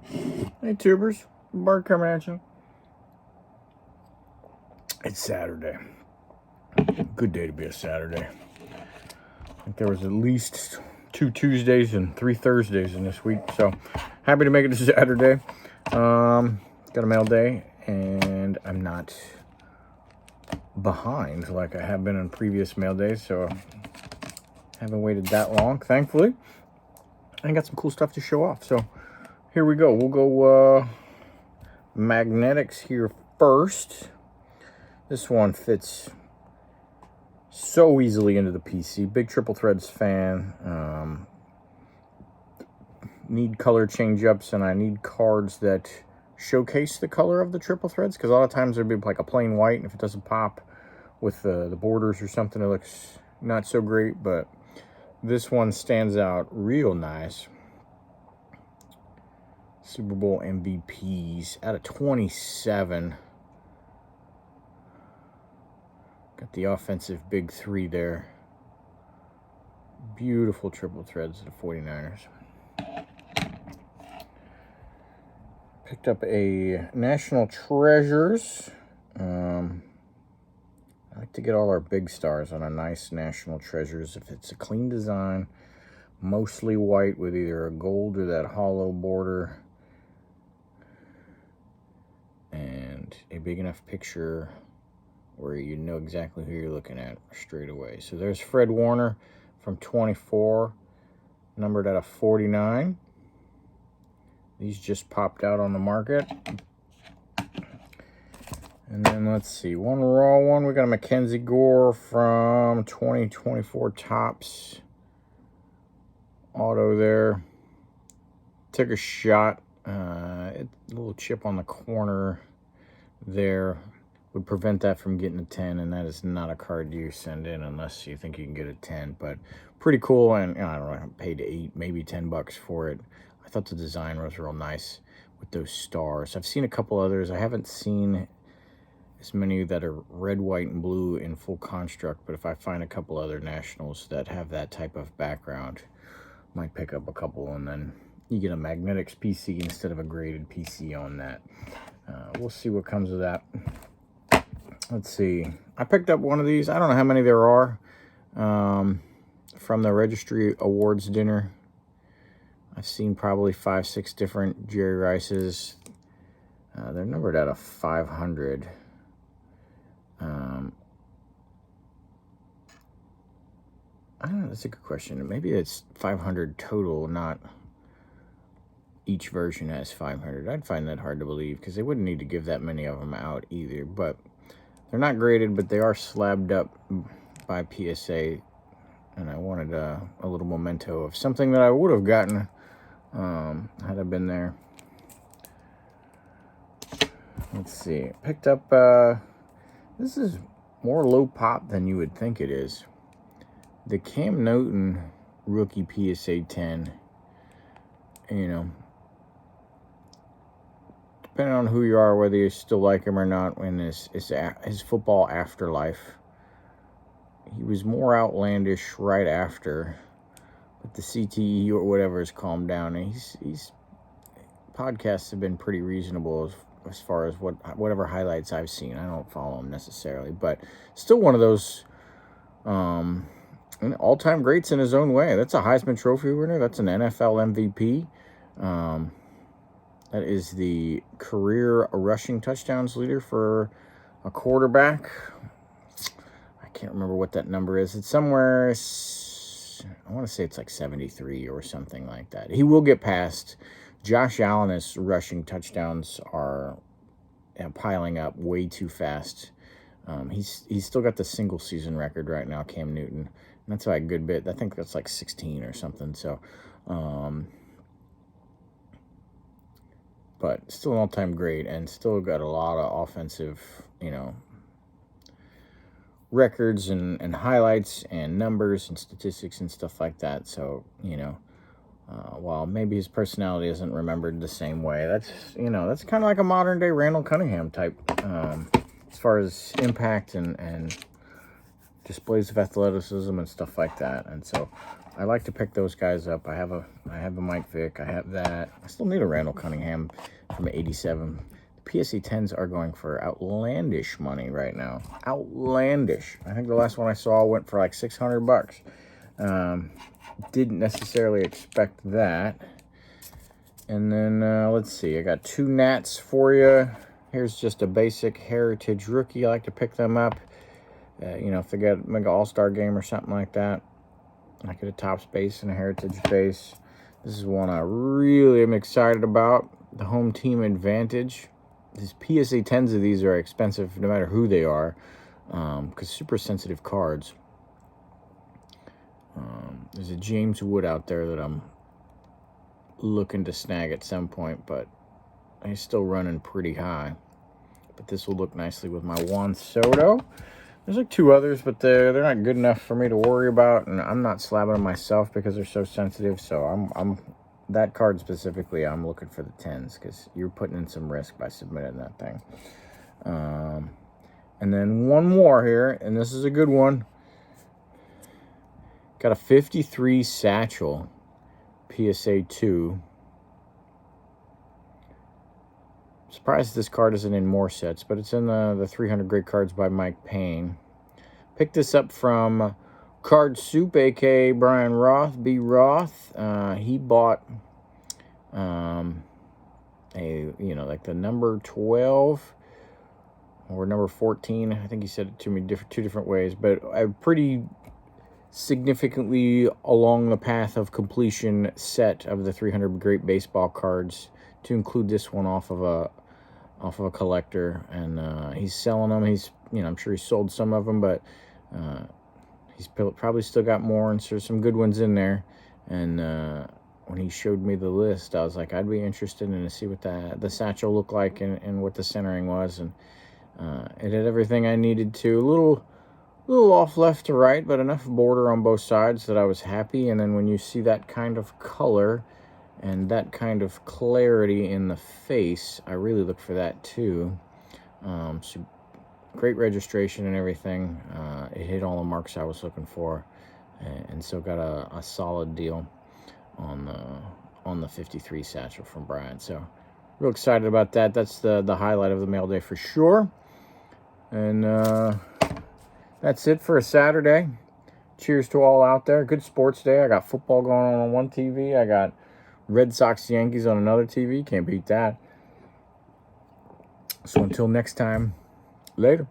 Hey tubers, Bart coming at you. It's Saturday. Good day to be a Saturday. I think there was at least 2 Tuesdays and 3 Thursdays in this week, so happy to make it a Saturday. Got a mail day, and I'm not behind like I have been on previous mail days, so haven't waited that long, thankfully. I got some cool stuff to show off, so here we go. We'll go magnetics here first. This one fits so easily into the PC. Big triple threads fan. Need color change-ups, and I need cards that showcase the color of the triple threads, because a lot of times there'd be like a plain white, and if it doesn't pop with the borders or something, it looks not so great. But this one stands out real nice. Super Bowl MVPs out of 27. Got the offensive big three there. Beautiful triple threads of the 49ers. Picked up a National Treasures. I like to get all our big stars on a nice National Treasures. If it's a clean design, mostly white with either a gold or that hollow border, and a big enough picture where you know exactly who you're looking at straight away. So there's Fred Warner from 24, numbered out of 49. These just popped out on the market. And then let's see, one raw one. We got a Mackenzie Gore from 2024 Topps auto there. Took a shot. A little chip on the corner there would prevent that from getting a 10, and that is not a card you send in unless you think you can get a 10. But pretty cool, and I don't know, I paid 8, maybe $10 for it. I thought the design was real nice with those stars. I've seen a couple others. I haven't seen as many that are red, white, and blue in full construct, but if I find a couple other Nationals that have that type of background, might pick up a couple, and then you get a magnetics PC instead of a graded PC on that. We'll see what comes of that. Let's see. I picked up one of these. I don't know how many there are, from the Registry Awards dinner. I've seen probably 5, 6 different Jerry Rices. They're numbered out of 500. I don't know. That's a good question. Maybe it's 500 total, not each version has 500. I'd find that hard to believe, because they wouldn't need to give that many of them out either. But they're not graded, but they are slabbed up by PSA. And I wanted a little memento of something that I would have gotten had I been there. Let's see. Picked up, this is more low pop than you would think it is. The Cam Newton rookie PSA 10. You know, depending on who you are, whether you still like him or not, in his football afterlife, he was more outlandish right after, but the CTE or whatever has calmed down, and he's podcasts have been pretty reasonable as far as whatever highlights I've seen. I don't follow him necessarily, but still one of those all-time greats in his own way. That's a Heisman Trophy winner. That's an NFL MVP. That is the career rushing touchdowns leader for a quarterback. I can't remember what that number is. It's somewhere, I want to say it's like 73 or something like that. He will get past. Josh Allen's rushing touchdowns are piling up way too fast. He's still got the single season record right now, Cam Newton. And that's by a good bit. I think that's like 16 or something. So, but still an all-time great, and still got a lot of offensive, records and highlights and numbers and statistics and stuff like that. So, while maybe his personality isn't remembered the same way, that's kind of like a modern day Randall Cunningham type, as far as impact and displays of athleticism and stuff like that. And so I like to pick those guys up. I have a Mike Vick. I have that. I still need a Randall Cunningham from '87. The PSA 10s are going for outlandish money right now. Outlandish. I think the last one I saw went for like $600. Didn't necessarily expect that. And then let's see. I got 2 Nats for you. Here's just a basic Heritage rookie. I like to pick them up. You know, if they got like an all-star game or something like that. I get a Topps base and a Heritage base. This is one I really am excited about. The Home Team Advantage. These PSA 10s of these are expensive no matter who they are. Because super sensitive cards. There's a James Wood out there that I'm looking to snag at some point. But he's still running pretty high. But this will look nicely with my Juan Soto. There's like 2 others, but they're not good enough for me to worry about, and I'm not slabbing them myself because they're so sensitive. So I'm that card specifically, I'm looking for the 10s because you're putting in some risk by submitting that thing. And then one more here, and this is a good one. Got a 53 Satchel, PSA 2. Surprised this card isn't in more sets, but it's in the 300 Great Cards by Mike Payne. Picked this up from Card Soup, a.k.a. Brian Roth, B. Roth. He bought like the number 12 or number 14. I think he said it to me 2 different ways, but a pretty significantly along the path of completion set of the 300 Great Baseball cards, to include this one off of a collector, and he's selling them. He's, I'm sure he sold some of them, but he's probably still got more, and so there's some good ones in there. And when he showed me the list, I was like, I'd be interested in to see what the satchel looked like and what the centering was, and it had everything I needed to. A little off left to right, but enough border on both sides that I was happy. And then when you see that kind of color and that kind of clarity in the face, I really look for that too. So great registration and everything. It hit all the marks I was looking for, and so got a solid deal on the 53 Satchel from Brian. So real excited about that. That's the highlight of the mail day for sure. And that's it for a Saturday. Cheers to all out there. Good sports day. I got football going on one TV. I got Red Sox Yankees on another TV. Can't beat that. So until next time, later.